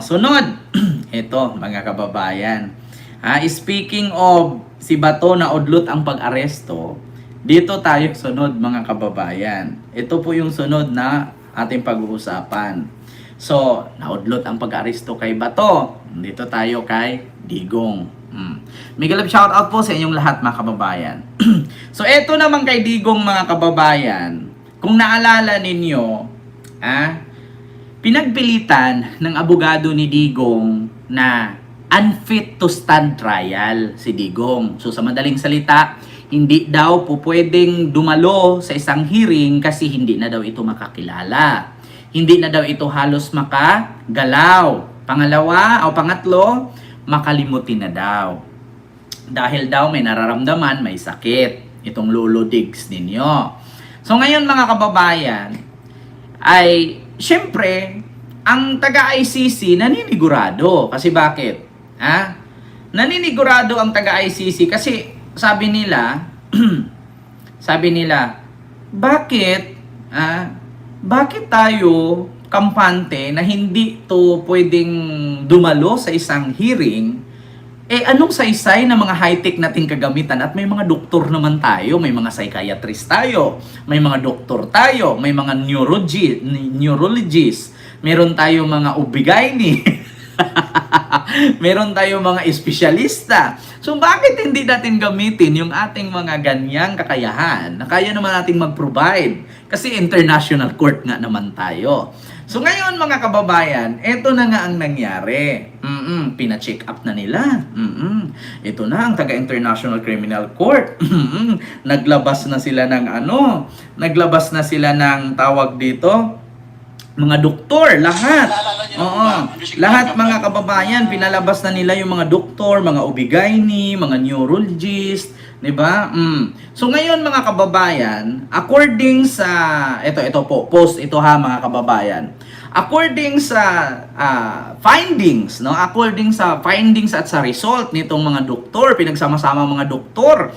sunod. Ito, mga kababayan. Speaking of si Bato na udlot ang pag-aresto, dito tayo sunod mga kababayan. Ito po yung sunod na ating pag-uusapan. So, naudlot ang pag-aresto kay Bato. Dito tayo kay Digong. Mega love shoutout po sa inyong lahat mga kababayan. So, eto naman kay Digong mga kababayan. Kung naalala ninyo, pinagpilitan ng abogado ni Digong na unfit to stand trial si Digong. So sa madaling salita, hindi daw po pwedeng dumalo sa isang hearing kasi hindi na daw ito makakilala. Hindi na daw ito halos makagalaw. Pangalawa o pangatlo, makalimutin na daw. Dahil daw may nararamdaman, may sakit. Itong Lolo Diggs ninyo. So ngayon mga kababayan, ay syempre, ang taga-ICC naninigurado. Kasi bakit? Naninigurado ang taga-ICC kasi sabi nila, bakit tayo kampante na hindi to pwedeng dumalo sa isang hearing? Anong saysay na mga high-tech nating kagamitan at may mga doktor naman tayo, may mga psychiatrist tayo, may mga doktor tayo, may mga neurologist, meron tayo mga OB-GYN, meron tayo mga espesyalista. So bakit hindi natin gamitin yung ating mga ganyang kakayahan na kaya naman nating mag-provide? Kasi international court nga naman tayo. So ngayon mga kababayan, eto na nga ang nangyari. Pina-check up na nila. Ito na ang taga-International Criminal Court. Naglabas na sila ng naglabas na sila ng tawag dito, mga doktor, lahat. Lahat mga kababayan, pinalabas na nila yung mga doktor, mga OB-GYN, mga neurologist, 'di ba? So ngayon mga kababayan, according sa ito po, post ito mga kababayan. According sa findings, no? According sa findings at sa result nitong mga doktor, pinagsama-sama mga doktor.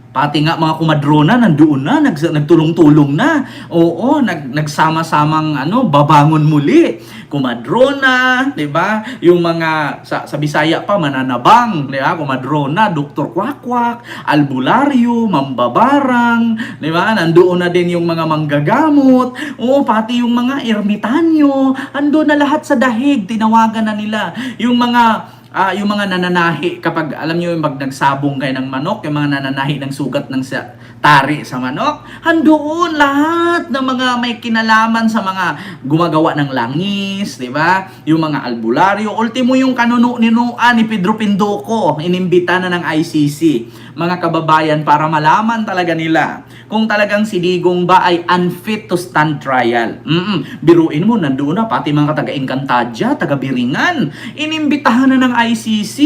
Pati nga mga kumadrona nandoon na, nagtulong-tulong na. Nagsama-samang babangon muli. Kumadrona, 'di ba? Yung mga sa Bisaya pa mananabang, 'di ba? Kumadrona, Dr. Kwakwak, albularyo, mambabarang, 'di ba? Nandoon na din yung mga manggagamot. Pati yung mga ermitanyo, ando na lahat sa dahig, tinawagan na nila. Yung mga nananahi, kapag alam niyo yung pag nagsabong kayo ng manok, yung mga nananahi ng sugat ng tari sa manok, handoon lahat ng mga may kinalaman sa mga gumagawa ng langis, di ba? Yung mga albularyo, ultimo yung ninuan ni Pedro Pindoco, inimbita na ng ICC, mga kababayan, para malaman talaga nila kung talagang si Digong ba ay unfit to stand trial. Biruin mo, nandoon na pati mga taga-Encantadia, taga-Biringan, inimbitahan na ng ICC.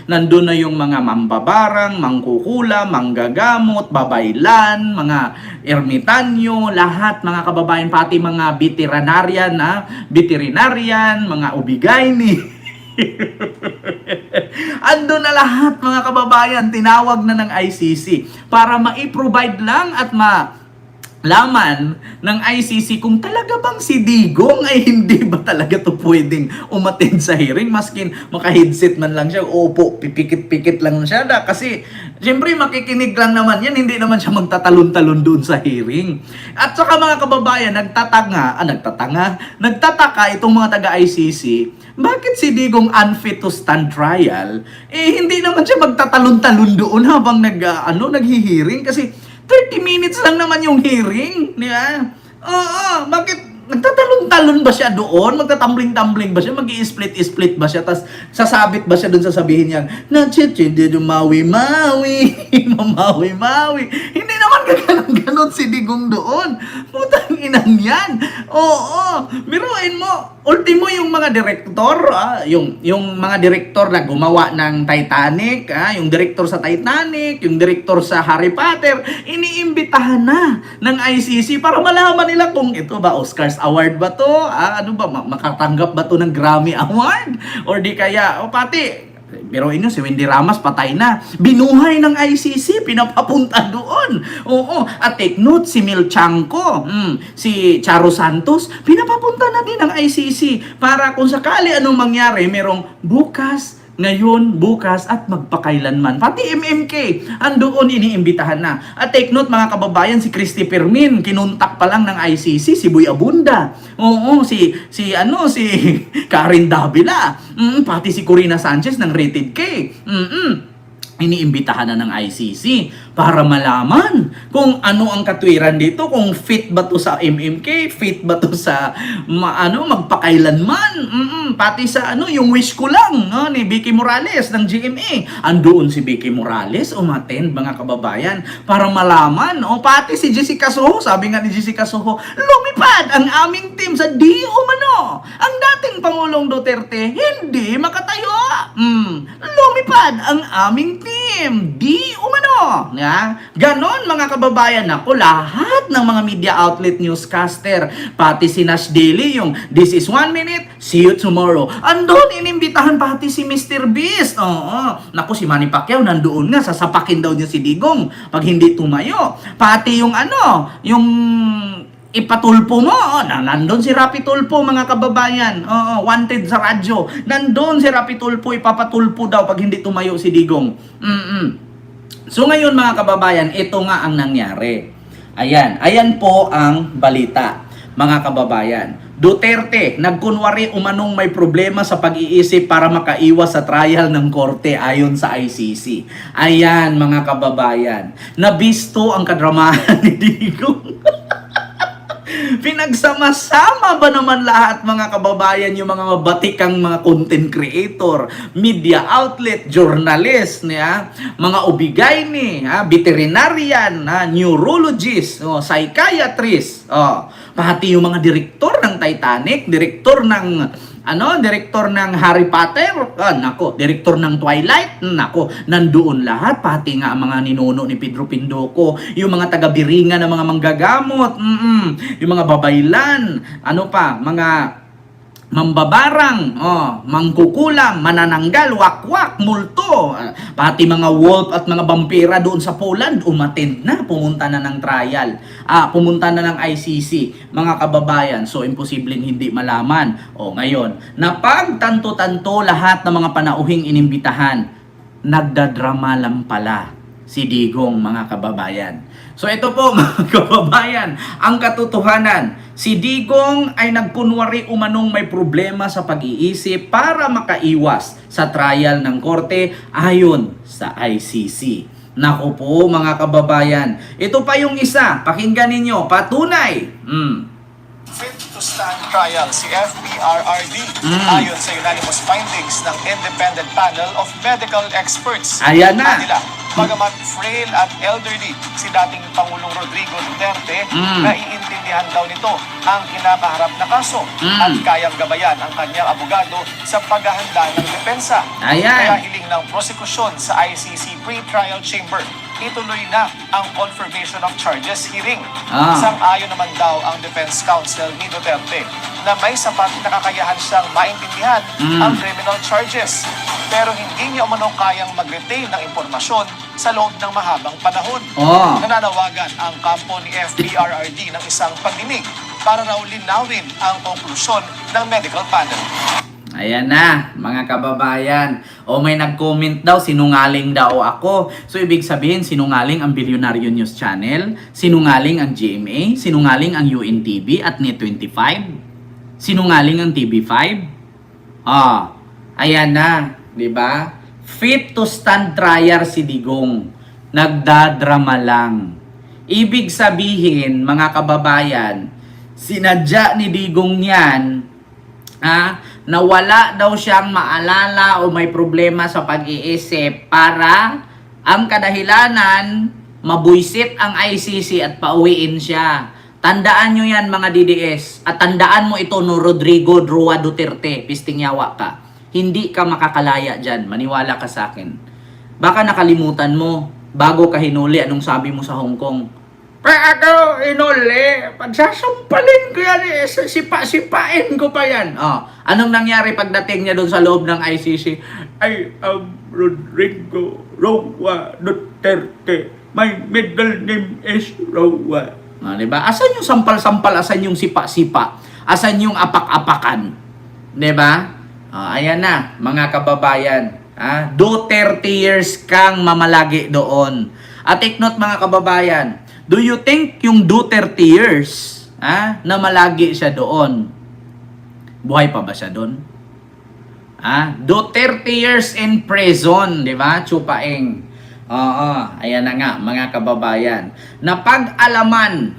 Nandoon na yung mga mambabarang, mangkukula, manggagamot, babaylan, mga ermitanyo, lahat mga kababayan, pati mga veterinarian, mga OB-GYN. Ando na lahat mga kababayan, tinawag na ng ICC para ma-provide lang at malaman ng ICC kung talaga bang si Digong ay hindi ba talaga to pwedeng umattend sa hearing, maskin maka-headset man lang siya, pipikit-pikit lang siya kasi siyempre makikinig lang naman yan, hindi naman siya magtatalon-talon doon sa hearing. At saka mga kababayan, nagtataka itong mga taga-ICC, bakit si Digong unfit to stand trial? Hindi naman siya magtatalon-talon doon habang naghihiring kasi 30 minutes lang naman yung hearing. Bakit nagtatalon-talon ba siya doon? Magtatumbling-tumbling ba siya? Mag-i-split-split ba siya? Tapos sasabit ba siya doon, sasabihin niya, mawi-mawi, mamawi-mawi. Hindi naman gaganon si Digong doon. Putang inang yan. Biruin mo. Ultimo yung mga direktor, yung mga direktor na gumawa ng Titanic, yung direktor sa Titanic, yung direktor sa Harry Potter, iniimbitahan na ng ICC para malaman nila kung ito ba Oscars Award ba to? Makatanggap ba to ng Grammy Award? Or di kaya, pati Pero inyo, si Wendy Ramos patay na. Binuhay ng ICC, pinapapunta doon. Oo, at take note, si Mil Chanco, si Charo Santos, pinapapunta na din ng ICC para kung sakali anong mangyari, merong bukas, ngayon, bukas, at magpakailanman. Pati MMK, andoon iniimbitahan na. At take note mga kababayan, si Christy Permin, kinuntak pa lang ng ICC, si Boy Abunda. Oo, si Karen Davila. Pati si Corina Sanchez ng Rated K. Iniimbitahan na ng ICC para malaman kung ano ang katwiran dito, kung fit ba to sa MMK, fit ba to sa magpakailanman. Pati sa yung wish ko lang ni Vicky Morales ng GMA. Andoon si Vicky Morales umattend mga kababayan para malaman. Pati si Jessica Soho, sabi nga ni Jessica Soho, lumipad ang aming team sa di umano. Ang dating Pangulong Duterte hindi makatayo. Lumipad ang aming team, di umano. Ganon mga kababayan. Ako, lahat ng mga media outlet newscaster, pati si Nash Daily, yung this is 1 minute, see you tomorrow. Andun, inimbitahan pati si Mr. Beast. Naku, si Manny Pacquiao nandoon nga, sasapakin daw niya si Digong pag hindi tumayo. Pati yung yung ipatulpo mo, nandun si Rapi Tulpo mga kababayan, wanted sa radyo, nandun si Rapi Tulpo, ipapatulpo daw pag hindi tumayo si Digong. So ngayon mga kababayan, ito nga ang nangyari. Ayan po ang balita mga kababayan. Duterte, nagkunwari umanong may problema sa pag-iisip para makaiwas sa trial ng korte ayon sa ICC. Ayan mga kababayan, nabisto ang kadramahan ni Digong. Pinagsama-sama ba naman lahat mga kababayan yung mga mabatikang mga content creator, media outlet, journalist, mga ubigayni, veterinarian, neurologist, psychiatrist, pati yung mga direktor ng Titanic, direktor ng Harry Potter, direktor ng Twilight, nandoon lahat, pati nga ang mga ninuno ni Pedro Pindoco, yung mga taga-Biringa ng mga manggagamot, yung mga babaylan, mga mambabarang, mangkukulam, manananggal, wakwak, multo, pati mga wolf at mga vampira doon sa Poland, umattend na, pumunta na ng trial, pumunta na ng ICC, mga kababayan. So, imposibleng hindi malaman. Ngayon, napagtanto-tanto lahat ng mga panauhing inimbitahan, nagdadrama lang pala si Digong mga kababayan. So ito po mga kababayan, ang katotohanan, si Digong ay nagkunwari umanong may problema sa pag-iisip para makaiwas sa trial ng korte ayon sa ICC. Naku po mga kababayan, ito pa yung isa, pakinggan ninyo, patunay. Fit to stand trial si FPRRD ayon sa unanimous findings ng independent panel of medical experts. Ayan na. Bagamat frail at elderly, si dating Pangulong Rodrigo Duterte, naiintindihan daw nito ang kinakaharap na kaso at kayang gabayan ang kanyang abogado sa paghahanda ng depensa. Kaya hiling ng prosekusyon sa ICC pre-trial chamber, ituloy na ang confirmation of charges hearing. Sang-ayon naman daw ang defense counsel ni Duterte na may sapat na kakayahan siyang maintindihan ang criminal charges. Pero hindi niya umano kayang mag-retain ng impormasyon sa loob ng mahabang panahon. Nananawagan ang kampo ni FPRRD ng isang pagdinig para raw linawin ang konklusyon ng medical panel. Ayan na, mga kababayan. May nag-comment daw, sinungaling daw ako. So, ibig sabihin, sinungaling ang Bilyonaryo News Channel, sinungaling ang GMA, sinungaling ang UNTV at Net25, sinungaling ang TV5. Ayan na, di ba? Fit to stand trial si Digong. Nagdadrama lang. Ibig sabihin, mga kababayan, sinadya ni Digong yan, na wala daw siyang maalala o may problema sa pag-iisip para ang kadahilanan mabuisit ang ICC at pauwiin siya. Tandaan nyo yan mga DDS at tandaan mo ito no Rodrigo Drua Duterte, pisting yawa ka. Hindi ka makakalaya dyan, maniwala ka sa akin. Baka nakalimutan mo bago ka hinuli anong sabi mo sa Hong Kong. Pa ako, inuli, pagsasampalin ko yan eh, sipa-sipain ko pa yan. Oh, anong nangyari pagdating niya doon sa loob ng ICC? I am Rodrigo Roa Duterte. My middle name is Roa. Ah, diba? Asan yung sampal-sampal? Asan yung sipa-sipa? Asan yung apak-apakan? Diba? Ayan na, mga kababayan. Do 30 years kang mamalagi doon. At take note mga kababayan, do you think yung do 30 years na malagi siya doon, buhay pa ba siya doon? Do 30 years in prison, di ba? Chupaeng. Oo, ayan na nga mga kababayan. Napag-alaman,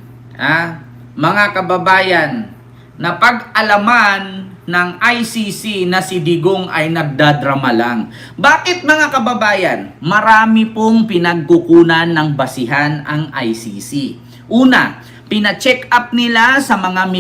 mga kababayan, napag-alaman ng ICC na si Digong ay nagdadrama lang. Bakit mga kababayan? Marami pong pinagkukunan ng basihan ang ICC. Una, pina-check up nila sa mga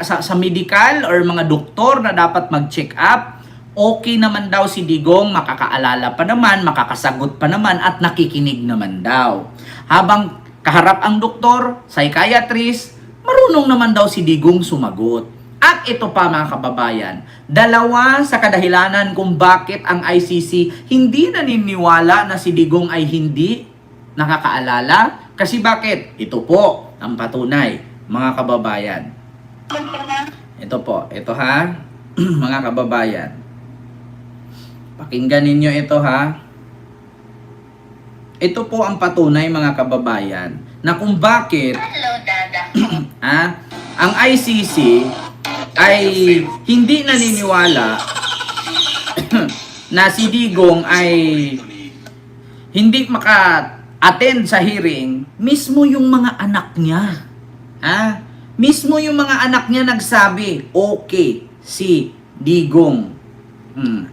sa medical or mga doktor na dapat mag-check up. Okay naman daw si Digong, makakaalala pa naman, makakasagot pa naman at nakikinig naman daw. Habang kaharap ang doktor, psychiatrist, marunong naman daw si Digong sumagot. At ito pa mga kababayan, dalawa sa kadahilanan kung bakit ang ICC hindi naniniwala na si Digong ay hindi nakakaalala. Kasi bakit? Ito po ang patunay, mga kababayan. Ito po, ito ha, mga kababayan. Pakinggan ninyo ito ha. Ito po ang patunay mga kababayan na kung bakit ang ICC ay hindi naniniwala na si Digong ay hindi maka-attend sa hearing, mismo yung mga anak niya. Mismo yung mga anak niya nagsabi, okay si Digong.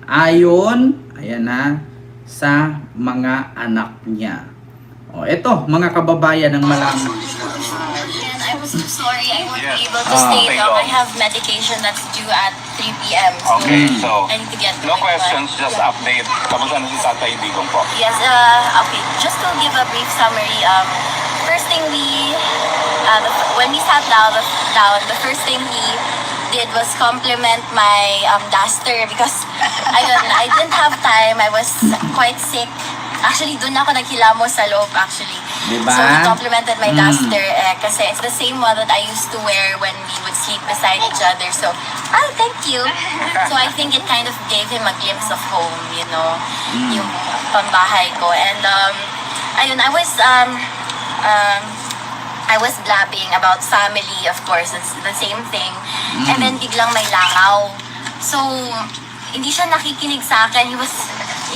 Ayon, ayan sa mga anak niya. Eto, mga kababayan ng malaman. I'm so sorry I won't be able to stay long. I have medication that's due at 3 p.m. So Okay, so I need to get to no my work. questions, just update. Kamusta na si Tatay Digong po? Yes, okay. Just to give a brief summary, first thing when we sat down, the first thing he did was compliment my duster because I didn't have time. I was quite sick. Actually, doon ako naghilamos sa loob actually. Diba? So he complimented my duster kasi it's the same one that I used to wear when we would sleep beside each other. So, thank you. So I think it kind of gave him a glimpse of home, you know, yung pambahay ko. And ayun, I was blabbing about family, of course, it's the same thing. And then biglang may langaw. So, hindi siya nakikinig sa akin. Yung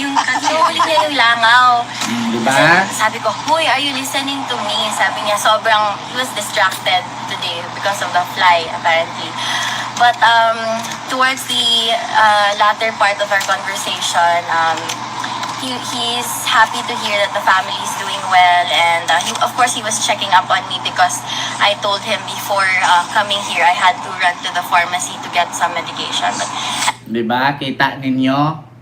huli niya yung langaw. Diba? Sabi ko, "Hoy, are you listening to me?" Sabi niya, he was distracted today because of the fly, apparently. But towards the latter part of our conversation, he's happy to hear that the family is doing well, and of course he was checking up on me because I told him before coming here I had to run to the pharmacy to get some medication. But, diba? Kita ninyo?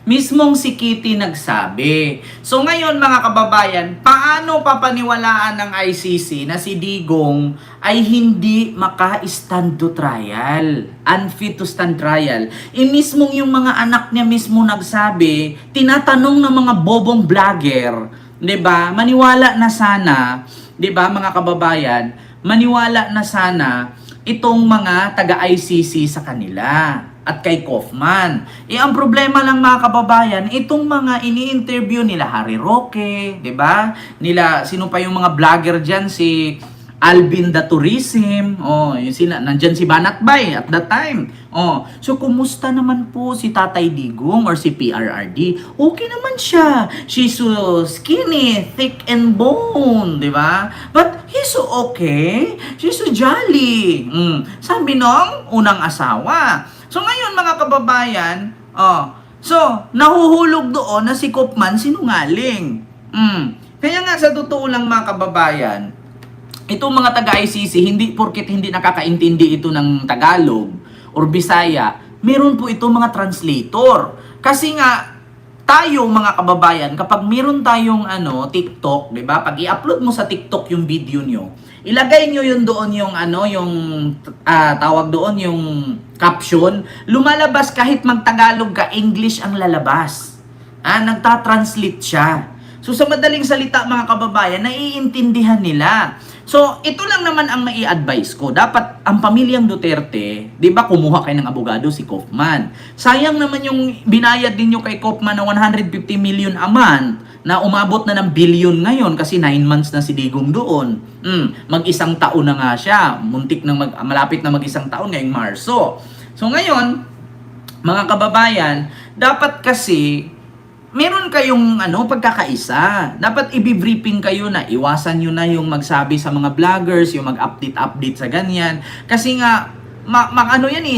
Mismong si Kitty nagsabi. So ngayon mga kababayan, paano papaniwalaan ng ICC na si Digong ay hindi maka-stand to trial, unfit to stand trial? Mismong yung mga anak niya mismo nagsabi, tinatanong ng mga bobong vlogger, 'di ba? Maniwala na sana, 'di ba mga kababayan? Maniwala na sana itong mga taga-ICC sa kanila at kay Kaufman. Ang problema lang mga kababayan, itong mga ini-interview nila Harry Roque, 'di ba? Nila sino pa yung mga vlogger diyan, si Alvin the Tourism, yung sila nandiyan si Banat Bay at that time. So kumusta naman po si Tatay Digong or si PRRD? Okay naman siya. She's so skinny, thick and bone, 'di ba? But he's so okay. She's so jolly. Sabi nung unang asawa. So ngayon mga kababayan, so nahuhulog doon na si Kaufman sinungaling. Kaya nga sa totoo lang mga kababayan, itong mga taga-ICC, hindi porket hindi nakakaintindi ito ng Tagalog or Bisaya, meron po ito mga translator. Kasi nga, tayo mga kababayan, kapag meron tayong TikTok, 'di ba? Pag i-upload mo sa TikTok yung video nyo, ilagay nyo yun doon yung tawag doon yung caption, lumalabas kahit magtagalog ka, English ang lalabas. Nagta-translate siya. So sa madaling salita mga kababayan, naiintindihan nila. So ito lang naman ang mai-advise ko. Dapat ang pamilyang Duterte, 'di ba, kumuha kayo ng abogado si Kaufman. Sayang naman yung binayad ninyo kay Kaufman na 150 million a month na umabot na ng billion ngayon kasi 9 months na si Digong doon. Mag-isang taon na nga siya. Muntik na malapit na mag-isang taon ngayong Marso. So ngayon, mga kababayan, dapat kasi meron kayong pagkakaisa. Dapat i-briefing kayo na iwasan nyo na yung magsabi sa mga vloggers, yung mag-update sa ganyan. Kasi nga,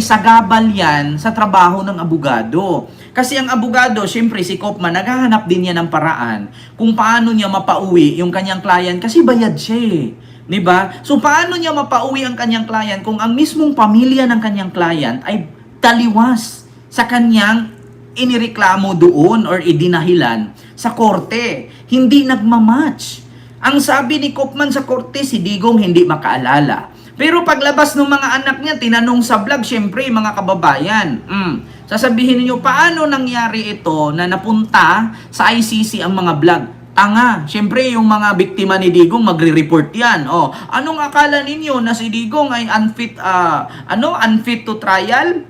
sagabal yan sa trabaho ng abogado. Kasi ang abogado, syempre si Kaufman, naghahanap din yan ng paraan kung paano niya mapauwi yung kanyang client kasi bayad siya eh. Diba? So paano niya mapauwi ang kanyang client kung ang mismong pamilya ng kanyang client ay taliwas sa kanyang inireklamo doon or idinahilan sa korte. Hindi nagmamatch. Ang sabi ni Kaufman sa korte, si Digong hindi makaalala. Pero paglabas ng mga anak niya, tinanong sa vlog, syempre mga kababayan, sasabihin niyo paano nangyari ito na napunta sa ICC ang mga vlog? Tanga. Siyempre, yung mga biktima ni Digong magre-report yan. Anong akala ninyo na si Digong ay unfit to trial?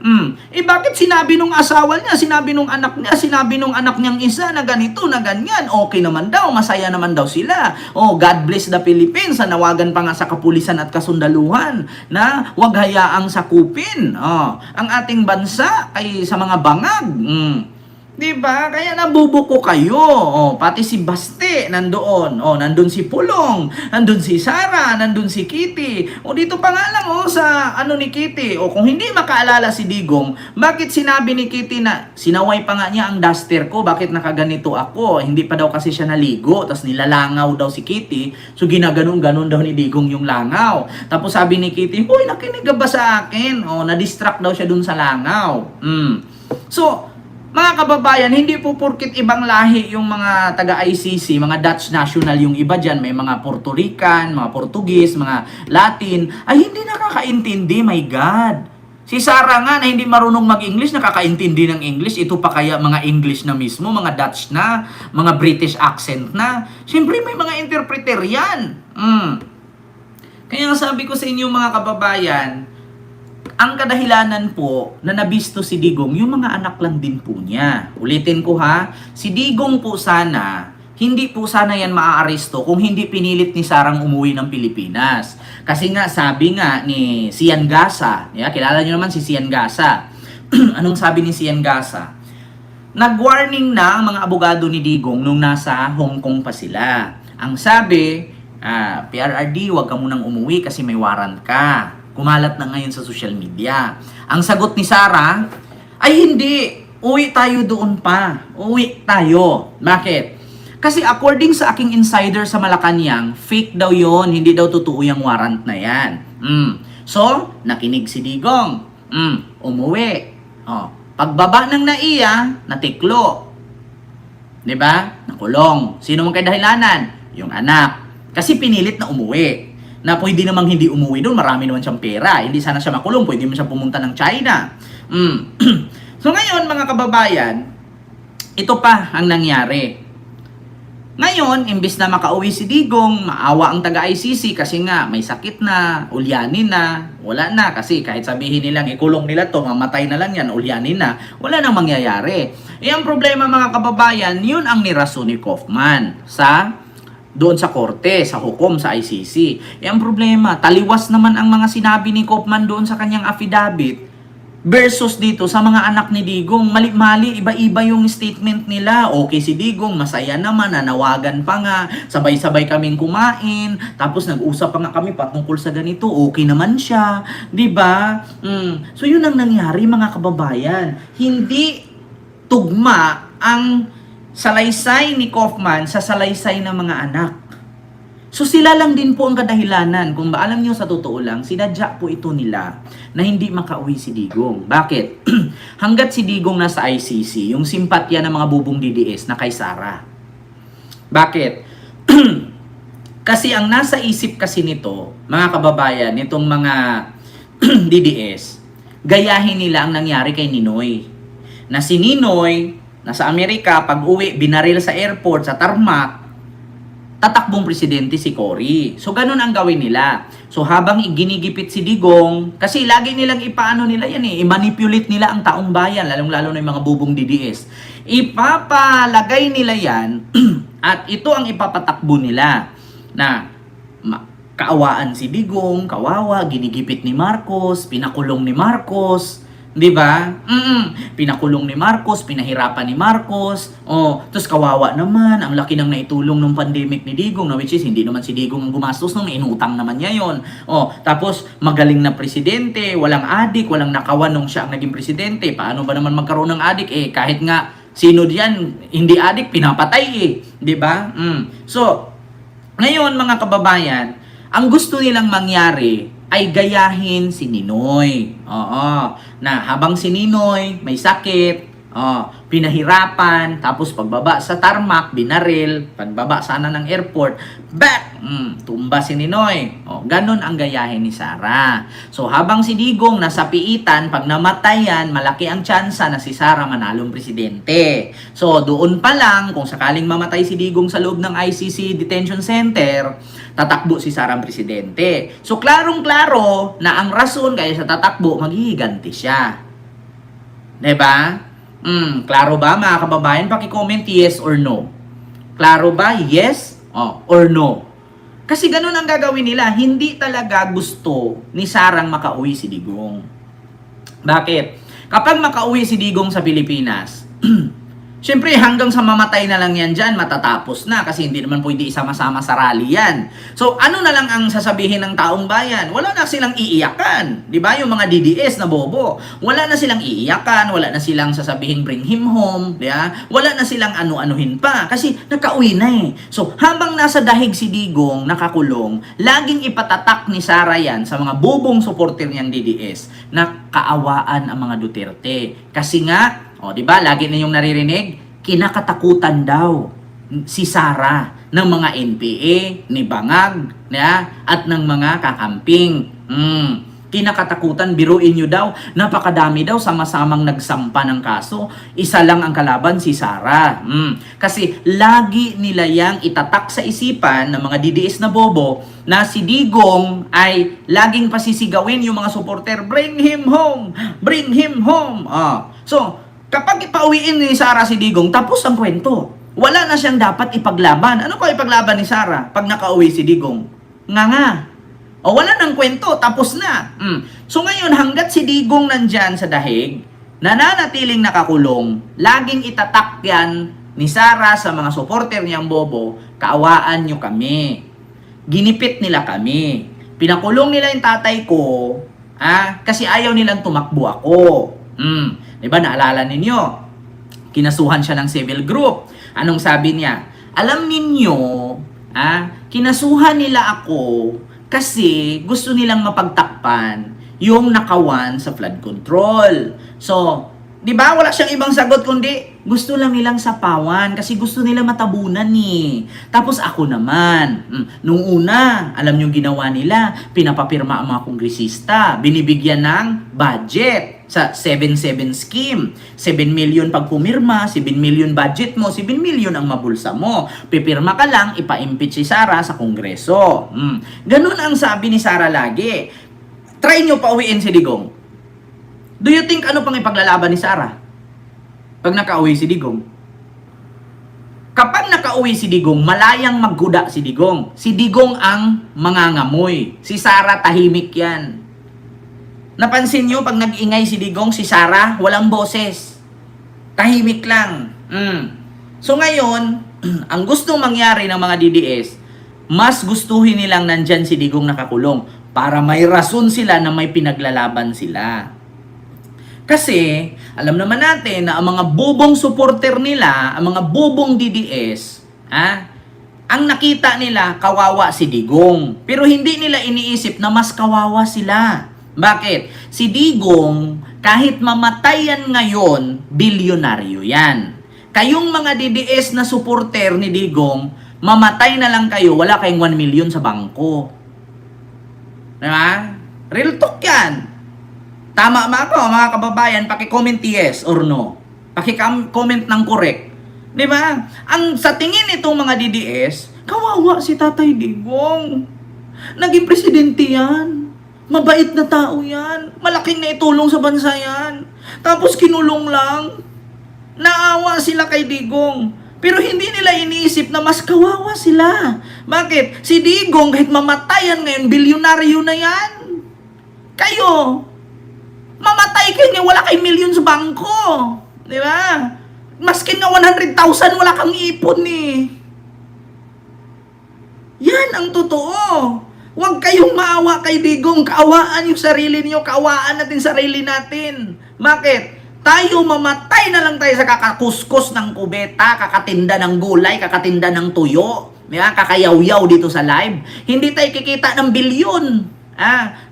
Bakit sinabi nung asawa niya, sinabi nung anak niya, sinabi nung anak niyang isa na ganito, na ganyan? Okay naman daw, masaya naman daw sila. God bless the Philippines. Nawagan pa nga sa kapulisan at kasundaluhan na wag hayaang sakupin ang ating bansa ay sa mga bangag. Diba? Kaya nabubuko kayo. Pati si Baste nandoon. Nandun si Pulong, nandun si Sara, nandun si Kitty. Dito pa nga lang sa ni Kitty. Kung hindi makaalala si Digong, bakit sinabi ni Kitty na sinaway pa nga niya ang duster ko, bakit nakaganito ako? Hindi pa daw kasi siya naligo, tapos nilalangaw daw si Kitty. So ginaganon-ganon daw ni Digong yung langaw. Tapos sabi ni Kitty, "Hoy, nakinig ka ba sa akin?" Na-distract daw siya dun sa langaw. So, mga kababayan, hindi po porkit ibang lahi yung mga taga-ICC, mga Dutch national yung iba dyan, may mga Puerto Rican, mga Portuguese, mga Latin, ay hindi nakakaintindi, my God. Si Sara nga na hindi marunong mag-English, nakakaintindi ng English, ito pa kaya mga English na mismo, mga Dutch na, mga British accent na. Siyempre may mga interpreter yan. Kaya sabi ko sa inyo mga kababayan, ang kadahilanan po na nabisto si Digong, yung mga anak lang din po niya. Ulitin ko ha, si Digong po sana, hindi po sana yan maaaresto kung hindi pinilit ni Sarang umuwi ng Pilipinas. Kasi nga, sabi nga ni Sian Gasa, kilala niyo naman si Sian Gasa. Anong sabi ni Sian Gasa? Nag-warning na ang mga abogado ni Digong nung nasa Hong Kong pa sila. Ang sabi, PRRD, huwag ka munang umuwi kasi may warrant ka. Kumalat na ngayon sa social media. Ang sagot ni Sara ay hindi. Uwi tayo doon pa. Uwi tayo. Bakit? Kasi according sa aking insider sa Malacanang, fake daw yon, hindi daw totoo yung warrant na yan. So, nakinig si Digong. Umuwi. Pagbaba ng naiya, natiklo. Diba? Nakulong. Sino mang kadahilanan? Yung anak. Kasi pinilit na umuwi. Na pwede namang hindi umuwi doon, marami naman siyang pera. Hindi sana siya makulong, pwede naman siya pumunta ng China. So ngayon, mga kababayan, ito pa ang nangyari. Ngayon, imbis na makauwi si Digong, maawa ang taga-ICC kasi nga may sakit na, ulyanin na, wala na. Kasi kahit sabihin nilang ikulong nila to, mamatay na lang yan, ulyanin na, wala nang mangyayari. Ang problema mga kababayan, yun ang niraso ni Kaufman doon sa korte, sa hukom, sa ICC. Ang problema, taliwas naman ang mga sinabi ni Kaufman doon sa kanyang affidavit versus dito sa mga anak ni Digong. Mali-mali, iba-iba yung statement nila. Okay si Digong, masaya naman, nanawagan pa nga, sabay-sabay kaming kumain, tapos nag-usap pa nga kami patungkol sa ganito, okay naman siya, diba? So yun ang nangyari mga kababayan. Hindi tugma ang salaysay ni Kaufman sa salaysay ng mga anak. So sila lang din po ang kadahilanan. Kung alam nyo sa totoo lang, sinadya po ito nila na hindi makauwi si Digong. Bakit? hanggat si Digong nasa ICC, yung simpatya ng mga bubong DDS na kay Sara. Bakit? Kasi ang nasa isip kasi nito, mga kababayan, nitong mga DDS, gayahin nila ang nangyari kay Ninoy. Na si Ninoy, nasa Amerika, pag uwi, binaril sa airport, sa tarmac, tatakbong presidente si Cory. So, ganun ang gawin nila. So, habang ginigipit si Digong, kasi lagi nilang ipaano nila yan i-manipulate nila ang taong bayan, lalong-lalo na yung mga bubong DDS. Ipapalagay nila yan, at ito ang ipapatakbo nila, na kaawaan si Digong, kawawa, ginigipit ni Marcos, pinakulong ni Marcos, di ba? Pinakulong ni Marcos, pinahirapan ni Marcos. Tapos kawawa naman, ang laki ng naitulong nung pandemic ni Digong, na which is hindi naman si Digong ang gumastos nung inutang naman niya yon. Tapos magaling na presidente, walang adik, walang nakawan nung siya ang naging presidente. Paano ba naman magkaroon ng adik kahit nga sino diyan hindi adik pinapatay di ba? So, ngayon mga kababayan, ang gusto nilang mangyari ay gayahin si Ninoy. Na habang si Ninoy may sakit, pinahirapan, tapos pagbaba sa tarmac, binaril, pagbaba sana ng airport, tumba si Ninoy. Ganon ang gayahin ni Sara. So habang si Digong nasa piitan, pag namatayan, malaki ang tsansa na si Sara manalong presidente. So doon pa lang, kung sakaling mamatay si Digong sa loob ng ICC Detention Center, tatakbo si Sara ang presidente. So klarong-klaro na ang rason kaya sa tatakbo, maghihiganti siya. Diba? Klaro ba mga kababayan? Paki-comment yes or no. Klaro ba? Yes or no? Kasi ganun ang gagawin nila. Hindi talaga gusto ni Sarang makauwi si Digong. Bakit? Kapag makauwi si Digong sa Pilipinas, siyempre hanggang sa mamatay na lang yan dyan, matatapos na kasi hindi naman pwede isama-sama sa rally yan. So ano na lang ang sasabihin ng taong bayan? Wala na silang iiyakan. Di ba? Yung mga DDS na bobo. Wala na silang iiyakan, wala na silang sasabihin bring him home. Di ba? Wala na silang ano-anuhin pa kasi nakauwi na So habang nasa dahig si Digong, nakakulong, laging ipatatak ni Sara yan sa mga bobong supporter niyang DDS na kaawaan ang mga Duterte. Kasi nga, di ba? Lagi na yung naririnig, kinakatakutan daw si Sara ng mga NPA, ni Bangag, at ng mga kakamping. Kinakatakutan, biruin nyo daw, napakadami daw sama-samang nagsampa ng kaso, isa lang ang kalaban, si Sara. Kasi lagi nila yang itatak sa isipan ng mga DDS na bobo na si Digong ay laging pasisigawin yung mga supporter, bring him home! Bring him home! So, kapag ipauwiin ni Sara si Digong, tapos ang kwento. Wala na siyang dapat ipaglaban. Ano pa ipaglaban ni Sara pag nakauwi si Digong? Nga. Wala nang kwento, tapos na. So ngayon, hanggat si Digong nandyan sa dahig, nananatiling nakakulong, laging itatak yan ni Sara sa mga supporter niyang bobo, kaawaan nyo kami. Ginipit nila kami. Pinakulong nila yung tatay ko, kasi ayaw nilang tumakbo ako. Diba, naalala ninyo? Kinasuhan siya ng civil group. Anong sabi niya? Alam ninyo, kinasuhan nila ako kasi gusto nilang mapagtakpan yung nakawan sa flood control. So, di ba wala siyang ibang sagot kundi gusto lang nilang sapawan kasi gusto nila matabunan Tapos ako naman, nung una, alam nyo ginawa nila, pinapapirma ang mga kongresista, binibigyan ng budget sa 7-7 scheme. 7 million pag pumirma, 7 million budget mo, 7 million ang mabulsa mo. Pipirma ka lang, ipa-impeach si Sara sa kongreso. Ganun ang sabi ni Sara lagi. Try nyo pauwiin si Digong. Do you think ano pang ipaglalaban ni Sara pag nakauwi si Digong? Kapag nakauwi si Digong, malayang magkuda si Digong. Si Digong ang mangangamoy. Si Sara tahimik yan. Napansin nyo, pag nag-ingay si Digong, si Sara, walang boses. Tahimik lang. So ngayon, ang gustong mangyari ng mga DDS, mas gustuhin nilang nandyan si Digong nakakulong para may rason sila na may pinaglalaban sila. Kasi, alam naman natin na ang mga bubong supporter nila, ang mga bubong DDS, ang nakita nila, kawawa si Digong. Pero hindi nila iniisip na mas kawawa sila. Bakit? Si Digong, kahit mamatay yan ngayon, bilyonaryo yan. Kayong mga DDS na supporter ni Digong, mamatay na lang kayo, wala kayong 1 million sa bangko. Diba? Real talk yan. Tama ba ako, mga kababayan? Paki-comment yes or no. Paki-comment ng correct. Diba? Ang sa tingin itong mga DDS, kawawa si Tatay Digong. Naging presidente yan. Mabait na tao yan. Malaking naitulong sa bansa yan. Tapos kinulong lang. Naawa sila kay Digong. Pero hindi nila iniisip na mas kawawa sila. Bakit? Si Digong, kahit mamatayan ngayon, bilyonaryo na yan. Kayo, mamatay kayo niya, wala kayong milyon sa bangko. Di ba? Maskin nga 100,000, wala kang ipon eh. Yan ang totoo. Huwag kayong maawa kay Digong. Kaawaan yung sarili niyo. Kaawaan natin sarili natin. Bakit? Tayo mamatay na lang tayo sa kakakuskus ng kubeta, kakatinda ng gulay, kakatinda ng tuyo, diba? Kakayawyaw dito sa live. Hindi tayo kikita ng bilyon.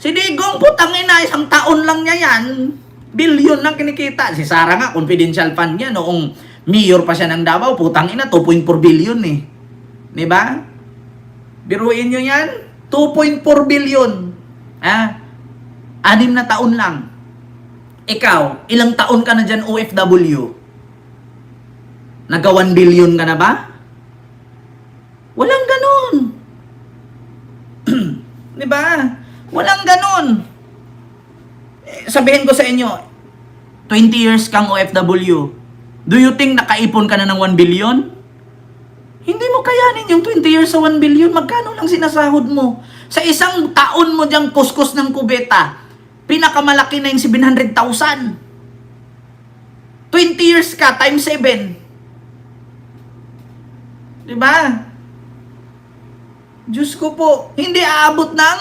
Si Digong, putang ina, isang taon lang niya yan. Bilyon lang kinikita. Si Sara nga, confidential fund niya, noong mayor pa siya ng Davao, putang ina, 2.4 billion eh. Diba? Biruin nyo yan, 2.4 billion. 6 na taon lang. Ikaw, ilang taon ka na dyan OFW? Naga 1 billion ka na ba? Walang ganon. Diba? Walang ganon. Sabihin ko sa inyo, 20 years kang OFW. Do you think nakaipon ka na ng 1 billion? Hindi mo kayanin yung 20 years sa 1 billion. Magkano lang sinasahod mo? Sa isang taon mo diyang kuskus ng kubeta, pinakamalaki na yung 700,000. 20 years ka, times 7. Diba? Diyos ko po, hindi aabot ng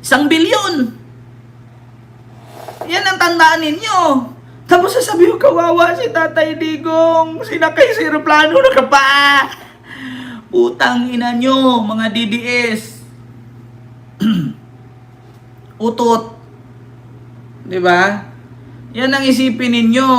1 billion. Yan ang tandaan ninyo. Tapos sasabihin ko, kawawa si Tatay Digong. Sinakay sa aeroplano na ka pa. Putang ina nyo, mga DDS. Utot. Diba? Yan ang isipin ninyo.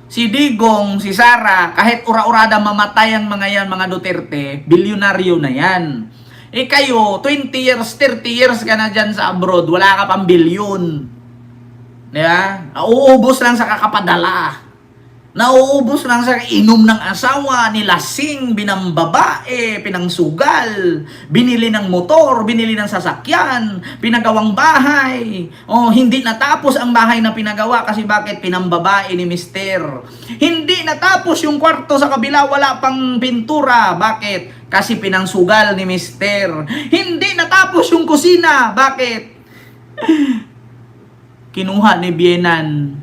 Si Digong, si Sara, kahit ura-urada mamatay ang mga yan, mga Duterte, bilyonaryo na yan. Eh kayo, 20 years, 30 years ka na dyan sa abroad, wala ka pang bilyon. Diba? Nauubos lang sa kakapadala. Nauubos lang sa inom ng asawa, nilasing, binambabae, pinangsugal, binili ng motor, binili ng sasakyan, pinagawang bahay. Hindi natapos ang bahay na pinagawa kasi bakit? Pinambabae ni Mister. Hindi natapos yung kwarto sa kabila, wala pang pintura. Bakit? Kasi pinangsugal ni Mister. Hindi natapos yung kusina. Bakit? Kinuha ni Bienan.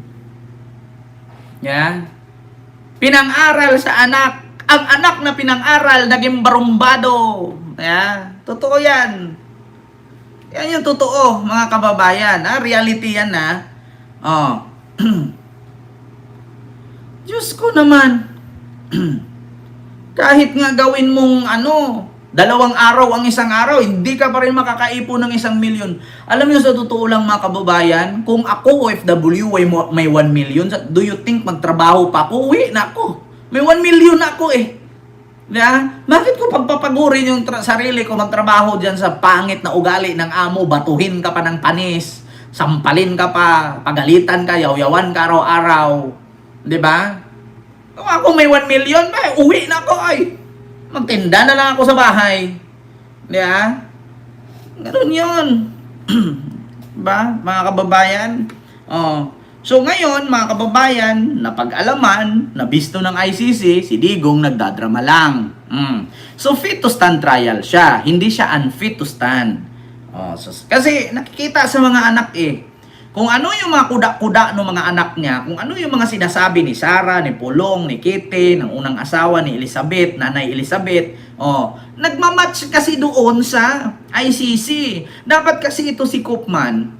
Yeah? Pinang-aral sa anak. Ang anak na pinang-aral, naging barumbado. Yeah? Totoo yan. Yan yung totoo, mga kababayan. Reality yan, Diyos ko naman. Kahit nga gawin mong 2 araw ang isang araw, hindi ka pa rin makakaipon ng 1 million. Alam niyo sa totoo lang, mga kababayan, kung ako OFW may 1 million, do you think magtrabaho pa ako? Uwi na ako. May 1 million na ako eh. Diba? Bakit ko pagpapagurin yung sarili ko magtrabaho dyan sa pangit na ugali ng amo, batuhin ka pa ng panis, sampalin ka pa, pagalitan ka, yaw-yawan ka araw-araw. Diba? Kung ako may 1 million, uwi na ako ay. Magtinda na lang ako sa bahay. Diba? Ganun yun. Diba? Mga kababayan? So ngayon, mga kababayan, napag-alaman, nabisto ng ICC, si Digong nagdadrama lang. So fit to stand trial siya. Hindi siya unfit to stand. Kasi nakikita sa mga anak kung ano yung mga kuda-kuda ng mga anak niya, kung ano yung mga sinasabi ni Sara, ni Pulong, ni Kitty, ng unang asawa ni Elizabeth, Nanay Elizabeth, nagmamatch kasi doon sa ICC. Dapat kasi ito si Koopman,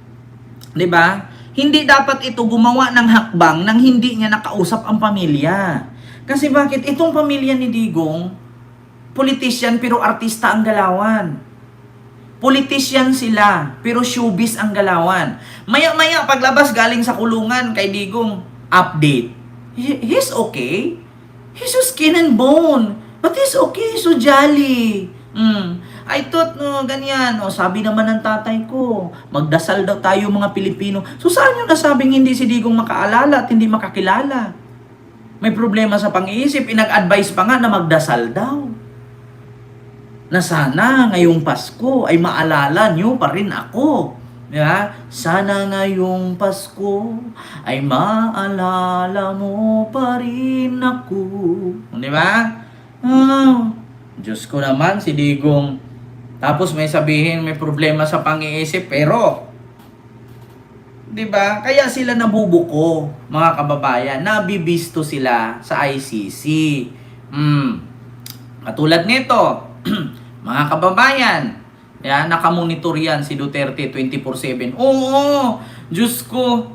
di ba? Hindi dapat ito gumawa ng hakbang nang hindi niya nakausap ang pamilya. Kasi bakit? Itong pamilya ni Digong, politician pero artista ang galawan. Politician sila, pero showbiz ang galawan. Maya-maya, paglabas galing sa kulungan kay Digong, update. He's okay. He's so skin and bone. But he's okay, so jolly. I thought, no, ganyan. O, sabi naman ng tatay ko, magdasal daw tayo mga Pilipino. So, saan yung nasabing hindi si Digong makaalala at hindi makakilala? May problema sa pang-iisip. Inag-advise pa nga na magdasal daw. Na sana ngayong Pasko ay maalala nyo pa rin ako. Yeah? Sana ngayong Pasko ay maalala mo pa rin ako. Di ba? Diyos ko naman, si Digong. Tapos may sabihin, may problema sa pang-iisip, pero, di ba? Kaya sila nabubuko, mga kababayan. Nabibisto sila sa ICC. Katulad nito, mga kababayan, yan, nakamonitor yan si Duterte 24/7. Oo, Diyos ko.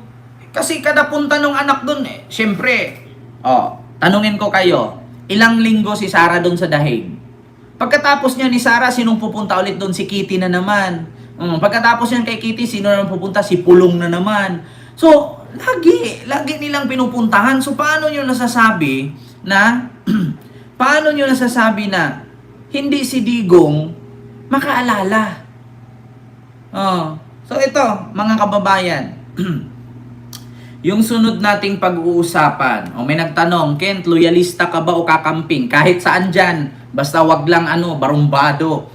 Kasi kada punta ng anak doon, syempre, tanungin ko kayo, ilang linggo si Sara doon sa Dahig? Pagkatapos niya ni Sara, sinong pupunta ulit doon? Si Kitty na naman. Pagkatapos niyan kay Kitty, sino naman pupunta? Si Pulong na naman. So, lagi nilang pinupuntahan. So, paano nyo nasasabi na, hindi si Digong makaalala? So, ito, mga kababayan, yung sunod nating pag-uusapan, may nagtanong, Kent, loyalista ka ba o kakamping? Kahit saan dyan, basta wag lang barumbado.